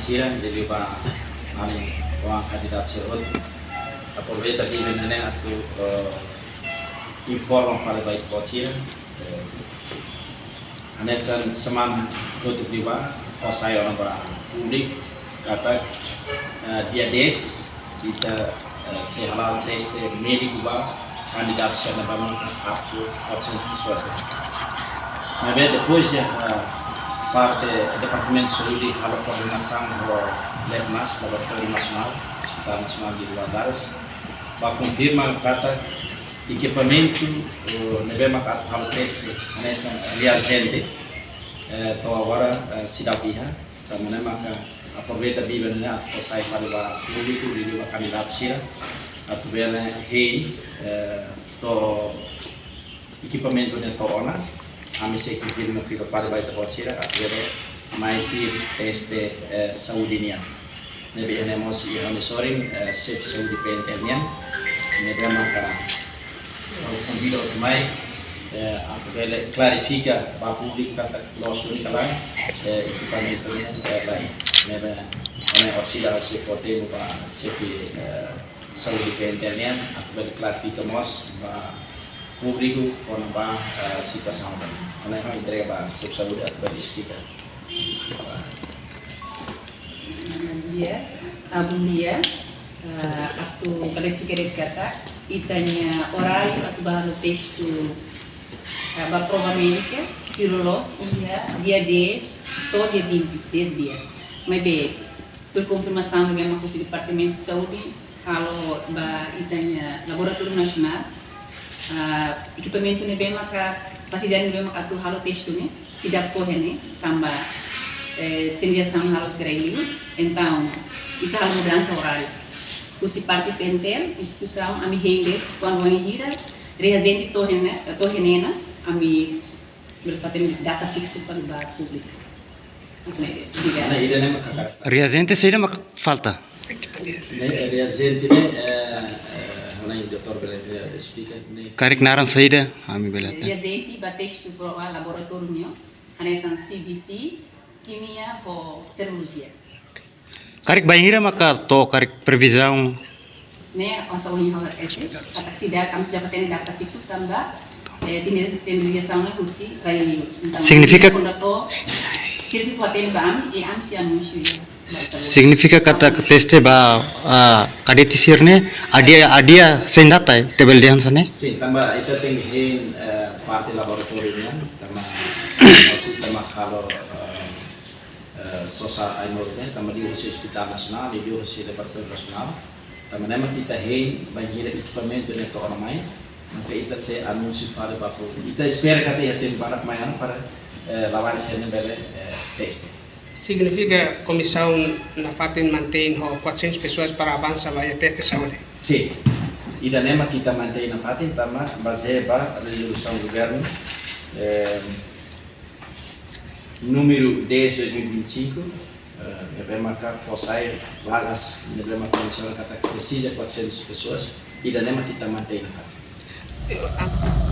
sira jadi ba ani wa kandidat sirot aproveita aqui né atu informa para baik potir nessa semana tutup diba fosai orang ba publik kata dia des kita se halal teste médico ba kandidat sira ba atu 400 pessoas. Mas depois parte Departamento de Saúde a coordenação do LEPNAS, Laboratório Nacional, Hospital Nacional de Valadares, para confirmar kata equipamento nebema kata halo teste nessa reagente to agora sidap iha tamane maka aproveita bibelnya atau saya pada público di kandidat sira atau bela hei to equipamento de torona kami se confirma que para baita potsira atau maiti teste saudinia nebe enemos e monitoring safe saudi pentenian nebe maka convido mai atau bela clarifica para público kata nós única lá equipamento lain nebe ane oscila se potemo para safe saudi pentenian atau bela clarifica mos para público quando vai situação quando é entrega para safe saúde atau bela explica bom dia aku klarifikar kata itanya horário atau bahan texto ba prova médica tirolos dia 10 todo dia 20 10 dias mas bem por confirmação do mesmo com o Departamento de Saúde kalau ba itanya Laboratório Nacional equipamento ne bem maka fasilidade ne bem maka tu halo texto ne sidap correne tambah tendriação halo israeli então kita halo mudança horário se parte pentel instituição ami render quando vai gira reagente torrenena ami berfaten data fixo para o público reagente seria uma falta reagente ne o doutor Beleza explica ne karik naran saída ami belata reagente bateste prova laboratório neo anesan CBC kimia ou serologia karik bahira maka to karik previsão né asa uhin hala kata sida kami sudah paten data fixo tambah tendriação na kursi raio significa se paten bam e am se anúncio significa kata teste ba kadetisir ne adia sendata tebel dihan sane sim tambah itu tinggi parte laboratoriumnya tambah kalau sosial aimornya tambah di Hospital Nasional di Departamento Nasional tambah nama kita banjir equipamento neto orang main maka kita se anuncio para bapo kita espera kata ya tem para main para lavar esse bele teste. Significa a comissão na FATEN mantém 400 pessoas para avançar vai teste de saúde? Sim. E da NEMA kita mantém na FATEN também baseada na resolução do governo número 10/2025 vai marcar forçar vagas vai marcar kata precisa 400 pessoas e da NEMA kita mantém na FATEN.